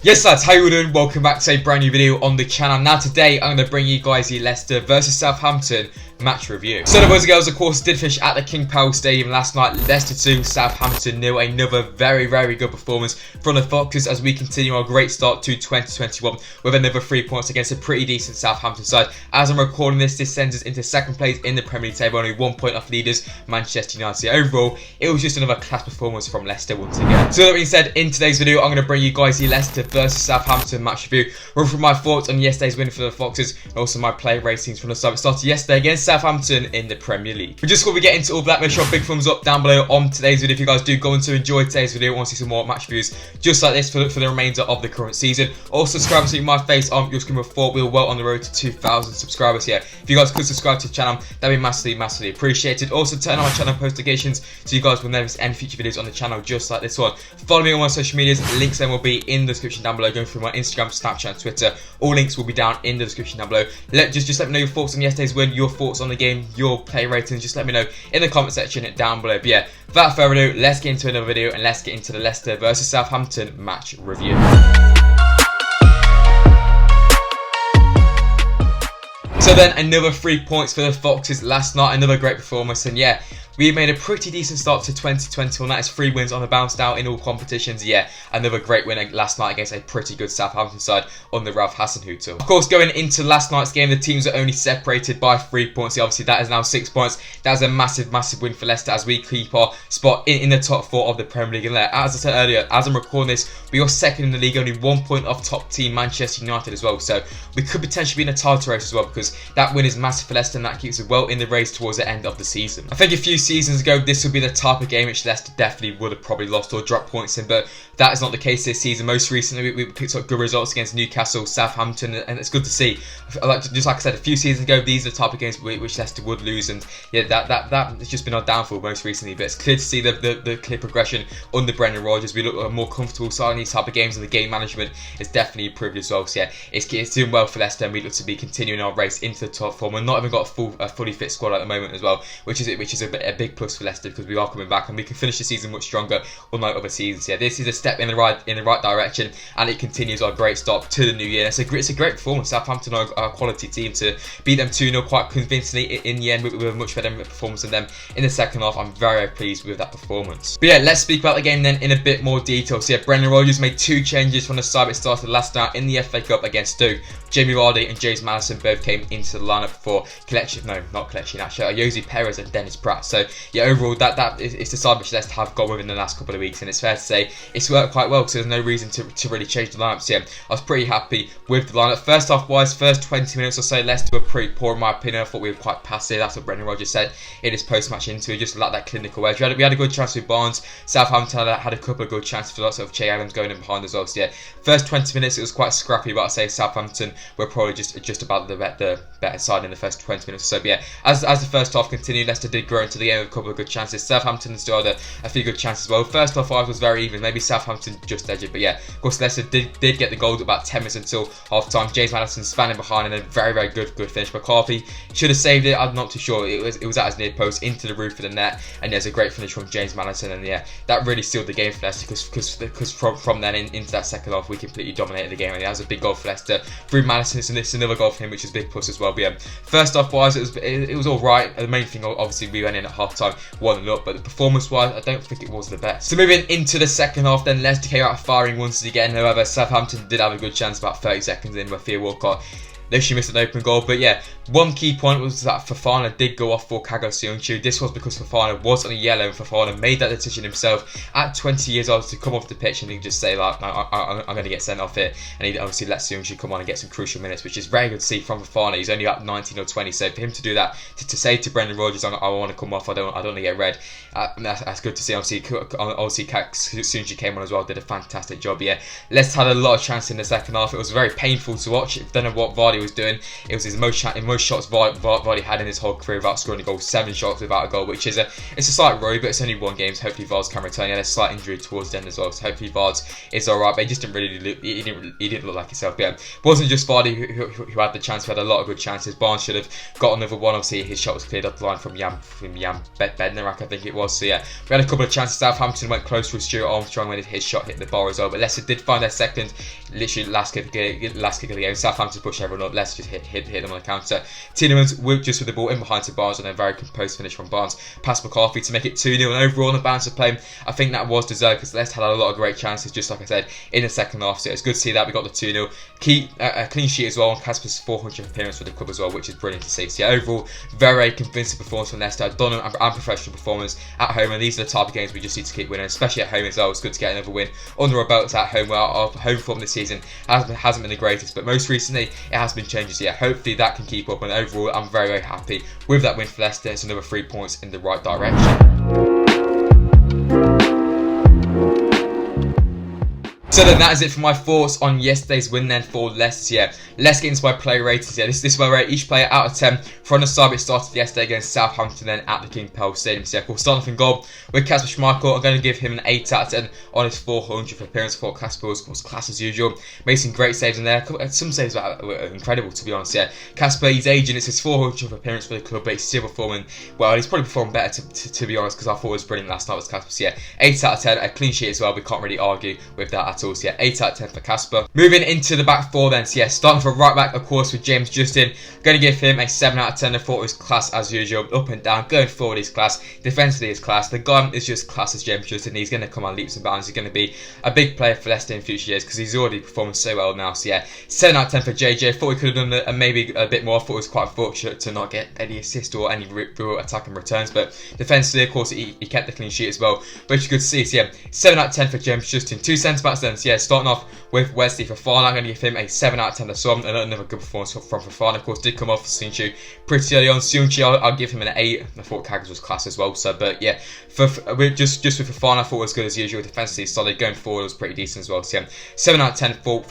Yes lads, how you all doing? Welcome back to a brand new video on the channel. Now today I'm going to bring you guys the Leicester versus Southampton match review. So the boys and girls, of course, did finish at the King Power Stadium last night. Leicester 2, Southampton 0. Another very good performance from the Foxes as we continue our great start to 2021 with another 3 points against a pretty decent Southampton side. As I'm recording this sends us into second place in the Premier League table, only 1 point off leaders Manchester United. So overall, it was just another class performance from Leicester once again. So that being said, in today's video, I'm going to bring you guys the Leicester versus Southampton match review. Run through my thoughts on yesterday's win for the Foxes and also my player ratings from the side that started yesterday against Southampton in the Premier League. But just before we get into all that, make sure a big thumbs up down below on today's video if you guys do go on to enjoy today's video and want to see some more match reviews just like this for the remainder of the current season. Also subscribe to see my face on your screen before we're well on the road to 2,000 subscribers here. If you guys could subscribe to the channel, that'd be massively appreciated. Also turn on my channel post notifications so you guys will never miss any future videos on the channel just like this one. Follow me on my social medias, links then will be in the description down below, going through my Instagram, Snapchat and Twitter. All links will be down in the description down below. Just let me know your thoughts on yesterday's win, your thoughts on the game, your play rating. Just let me know in the comment section down below. But yeah, without further ado, let's get into another video and let's get into the Leicester versus Southampton match review. So then another 3 points for the Foxes last night, another great performance, and yeah, we made a pretty decent start to 2021. That is 3 wins on the bounce now in all competitions. Yeah, another great win last night against a pretty good Southampton side on the Ralph Hasenhüttl. Of course, going into last night's game, the teams are only separated by 3 points. Yeah, obviously, that is now 6 points. That is a massive win for Leicester as we keep our spot in the top 4 of the Premier League. And as I said earlier, as I'm recording this, we are second in the league, only 1 point off top team Manchester United as well. So we could potentially be in a title race as well because that win is massive for Leicester and that keeps us well in the race towards the end of the season. I think a few seasons ago, this would be the type of game which Leicester definitely would have probably lost or dropped points in, but that is not the case this season. Most recently, we picked up good results against Newcastle, Southampton, and it's good to see. Just like I said, a few seasons ago, these are the type of games which Leicester would lose, and yeah, that has just been our downfall most recently. But it's clear to see the clear progression under Brendan Rodgers. We look a more comfortable side in these type of games, and the game management is definitely improved as well. So yeah, it's doing well for Leicester, and we look to be continuing our race into the top 4. We're not even got a fully fit squad at the moment as well, which is a big plus for Leicester because we are coming back and we can finish the season much stronger, unlike other seasons. Yeah, this is a step in the right direction, and it continues our great start to the new year. It's a great performance. Southampton are a quality team. To beat them 2-0 quite convincingly in the end with a much better performance than them in the second half. I'm very pleased with that performance. But yeah, let's speak about the game then in a bit more detail. So yeah, Brendan Rodgers made 2 changes from the side that started last night in the FA Cup against Stoke. Jamie Vardy and James Maddison both came into the lineup for Jose Perez and Dennis Pratt. So yeah, overall that is the side which Leicester have gone with in the last couple of weeks, and it's fair to say it's worked quite well, so there's no reason to really change the lineup. So yeah, I was pretty happy with the lineup. First half wise, first 20 minutes or so, Leicester were pretty poor in my opinion. I thought we were quite passive. That's what Brendan Rodgers said in his post-match interview. Just lacked that clinical edge. We had a good chance with Barnes. Southampton had a couple of good chances for lots of Che Adams going in behind as well. So yeah, first 20 minutes it was quite scrappy, but I'd say Southampton were probably just about the better side in the first 20 minutes or so. But yeah, as the first half continued, Leicester did grow into the game with a couple of good chances. Southampton still had a few good chances as well. First half was very even. Maybe Southampton just edged it, but yeah, of course Leicester did get the goal about 10 minutes until half time. James Maddison spanning behind and a very good finish. McCarthy should have saved it. I'm not too sure. It was at his near post into the roof of the net, and there's a great finish from James Maddison, and yeah, that really sealed the game for Leicester because from then into that second half we completely dominated the game, and that was a big goal for Leicester through Maddison, and this is another goal for him, which is a big plus as well. But yeah, first half wise it was all right. The main thing, obviously, we went in at half time 1-0, but the performance wise I don't think it was the best. So moving into the second half then, Leicester came out firing once again. However, Southampton did have a good chance about 30 seconds in where Theo Walcott literally missed an open goal. But yeah, one key point was that Fofana did go off for Kagawa Seungchu. This was because Fofana was on a yellow, and Fofana made that decision himself at 20 years old to come off the pitch and he just say like, I'm going to get sent off here, and he obviously let Seungchu come on and get some crucial minutes, which is very good to see from Fofana. He's only at 19 or 20, so for him to do that, to say to Brendan Rodgers, I want to come off, I don't want to get red, that's good to see. Obviously Seungchu came on as well, did a fantastic job. Yeah, Leicester had a lot of chances in the second half. It was very painful to watch. I don't know what Vardy Vardy was doing. It was his most shots Vardy had in his whole career without scoring a goal. 7 shots without a goal, which is it's a slight worry, but it's only 1 game. So hopefully Vards can return. He had a slight injury towards the end as well, so hopefully Vards is alright. But he just didn't really look, he didn't look like himself. But yeah, it wasn't just Vardy who had the chance. We had a lot of good chances. Barnes should have got another one. Obviously his shot was cleared up the line from Jan Bednarak, I think it was. So yeah, we had a couple of chances. Southampton went close with Stuart Armstrong when his shot hit the bar as well. But Leicester did find their second, literally last kick of the game. Southampton pushed everyone up. Leicester just hit them on the counter. Tielemans just with the ball in behind to Barnes, and a very composed finish from Barnes past McCarthy to make it 2-0. And overall, on the balance of play, I think that was deserved because Leicester had a lot of great chances, just like I said, in the second half. So it's good to see that we got the 2-0. A clean sheet as well, and Kasper's 400th appearance for the club as well, which is brilliant to see. So yeah, overall, very convincing performance from Leicester. Done and professional performance at home, and these are the type of games we just need to keep winning, especially at home as well. It's good to get another win under our belts at home. Well, our home form this season hasn't been the greatest, but most recently it has been changes. Yeah, hopefully that can keep up, and overall, I'm very happy with that win for Leicester. It's another 3 points in the right direction. So then that is it for my thoughts on yesterday's win then for Leicester. Yeah, let's get into my player ratings. Yeah, this is where I rate each player out of 10 from the side which started yesterday against Southampton then at the King Power Stadium. So yeah, we'll start off in goal with Kasper Schmeichel. I'm going to give him an 8 out of 10 on his 400th appearance. I thought Kasper was class as usual. Made some great saves in there. Some saves were incredible, to be honest. Yeah, Kasper, he's aging. It's his 400th appearance for the club, but he's still performing well. He's probably performed better, to be honest, because I thought it was brilliant last night with Kasper. So yeah, 8 out of 10. A clean sheet as well. We can't really argue with that at all. So yeah, 8 out of 10 for Kasper. Moving into the back four then. So yeah, starting for right back, of course, with James Justin. Going to give him a 7 out of 10. I thought it was class as usual. Up and down. Going forward is class. Defensively is class. The guy is just class as James Justin. He's going to come on leaps and bounds. He's going to be a big player for Leicester in future years because he's already performing so well now. So yeah, 7 out of 10 for JJ. Thought he could have done maybe a bit more. I thought it was quite fortunate to not get any assist or any real attacking returns. But defensively, of course, he kept the clean sheet as well, which is good to see. So yeah, 7 out of 10 for James Justin. 2 centre backs then. So yeah, starting off with Wesley Fofana. I'm going to give him a 7 out of 10 as well. Another good performance from Fofana. Of course, did come off for Sunchi pretty early on. Sunchi, I'll give him an 8. I thought Kagas was class as well. So, but yeah, just with Fofana, I thought it was good as usual. Defensively solid. Going forward, it was pretty decent as well. So yeah, 7 out of 10 for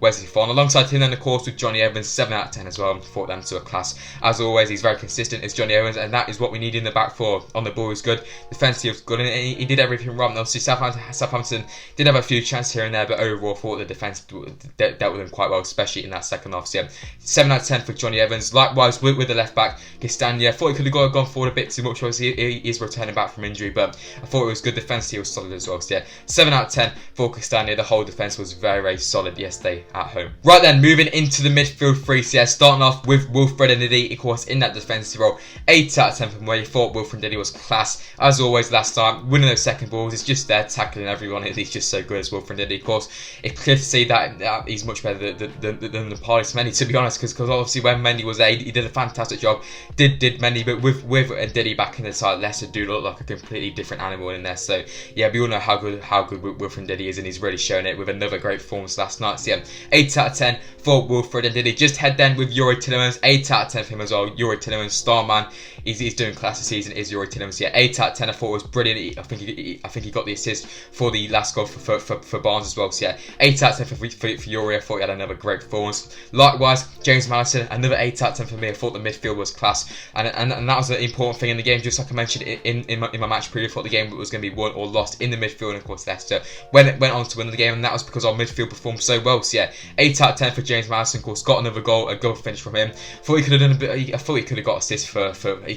Wesley Fofana. Alongside him then, of course, with Johnny Evans, 7 out of 10 as well. I thought them to a class. As always, he's very consistent as Johnny Evans, and that is what we need in the back four. On the ball was good. Defensively was good, and he did everything right. Obviously, Southampton did have a few chances here and there, but overall, I thought the defence dealt with him quite well, especially in that second half. So yeah, 7 out of 10 for Johnny Evans. Likewise, with the left back, Castagna. I thought he could have gone forward a bit too much. Obviously, he is returning back from injury, but I thought it was good. Defensively was solid as well. So yeah, 7 out of 10 for Castagna. The whole defence was very solid yesterday at home. Right then, moving into the midfield three. So yeah, starting off with Wilfred Ndidi, of course, in that defensive role. 8 out of 10 from where you thought Wilfred Ndidi was class. As always, last time, winning those second balls, it's just there, tackling everyone. He's just so good as Wilfred Ndidi. Of course, it's clear to see that he's much better than the Palace Mendy, to be honest, because obviously when Mendy was there, he did a fantastic job. Did Mendy, but with Ndidi back in the side, Leicester do look like a completely different animal in there. So yeah, we all know how good Wilfred Ndidi is, and he's really shown it with another great performance last night. So yeah, 8 out of 10 for Wilfred Ndidi. Just head then with Youri Tielemans, 8 out of 10 for him as well. Youri Tielemans, star man. He's doing class this season. Is Youri Tielemans? Yeah, 8 out of 10. I thought it was brilliant. I think he got the assist for the last goal for Barnes as well. So yeah, 8 out of 10 for Youri. I thought he had another great performance. Likewise, James Maddison, another 8 out of 10 for me. I thought the midfield was class, and that was an important thing in the game. Just like I mentioned in my match preview, I thought the game was going to be won or lost in the midfield. And of course, Leicester went on to win the game, and that was because our midfield performed so well. So yeah, 8 out of 10 for James Maddison. Of course, got another goal, a goal finish from him. Thought he could have done a bit. I thought he could have got assist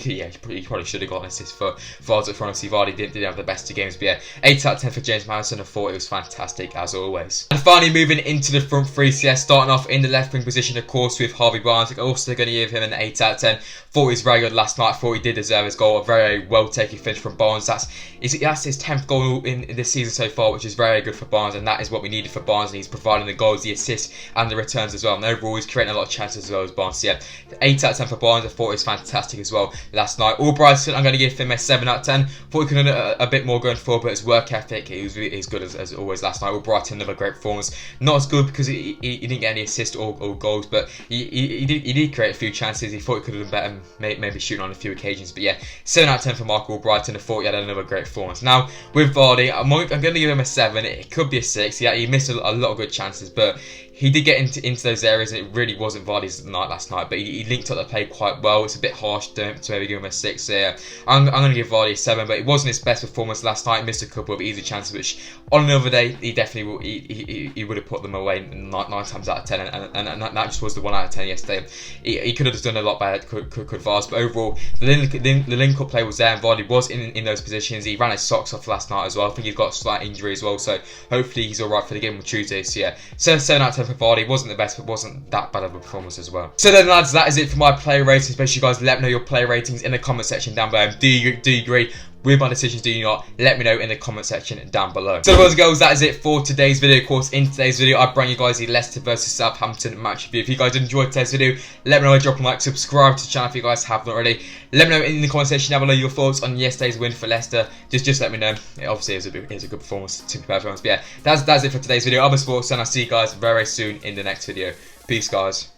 he probably should have got an assist for Vards up front. Obviously, Vardy didn't have the best of games, but yeah, 8 out of 10 for James Maddison. I thought it was fantastic as always. And finally, moving into the front three. So yeah, starting off in the left wing position, of course, with Harvey Barnes. Also going to give him an 8 out of 10. Thought he was very good last night. Thought he did deserve his goal. A very well taken finish from Barnes. That's his 10th goal in this season so far, which is very good for Barnes, and that is what we needed for Barnes. And he's providing the goals, the assists, and the returns as well. And overall, he's creating a lot of chances as well as Barnes. So yeah, 8 out of 10 for Barnes. I thought it was fantastic as well last night. Albrighton, I'm going to give him a 7 out of 10. Thought he could have done a bit more going forward, but his work ethic, he was really as good as always last night. Albrighton, another great performance. Not as good because he didn't get any assists or goals, but he did create a few chances. He thought he could have done better, maybe shooting on a few occasions. But yeah, 7 out of 10 for Mark Albrighton. I thought he had another great performance. Now, with Vardy, I'm going to give him a 7. It could be a 6. Yeah, he missed a lot of good chances, but he did get into those areas, and it really wasn't Vardy's night last night, but he linked up the play quite well. It's a bit harsh to maybe give him a 6 here. I'm going to give Vardy a 7, but it wasn't his best performance last night. He missed a couple of easy chances, which on another day he definitely will, he would have put them away 9 times out of 10, and that just was the 1 out of 10 yesterday. He could have done a lot better, could Vars, but overall the link up play was there, and Vardy was in those positions. He ran his socks off last night as well. I think he's got a slight injury as well, so hopefully he's alright for the game on Tuesday. So yeah, 7 out of 10 for Vardy. Wasn't the best, but wasn't that bad of a performance as well. So then lads, that is it for my player ratings. Make sure you guys let me know your player ratings in the comment section down below. Do you agree with my decisions? Do you not? Let me know in the comment section down below. So boys and girls, that is it for today's video. Of course, in today's video I bring you guys the Leicester versus Southampton match review. If you guys enjoyed today's video, let me know by dropping a like, subscribe to the channel if you guys haven't already. Let me know in the comment section down below your thoughts on yesterday's win for Leicester. Just let me know. Obviously it was a good performance, to be perfectly honest. But yeah, that's it for today's video. I'm Sportsa, and I'll see you guys very soon in the next video. Peace guys.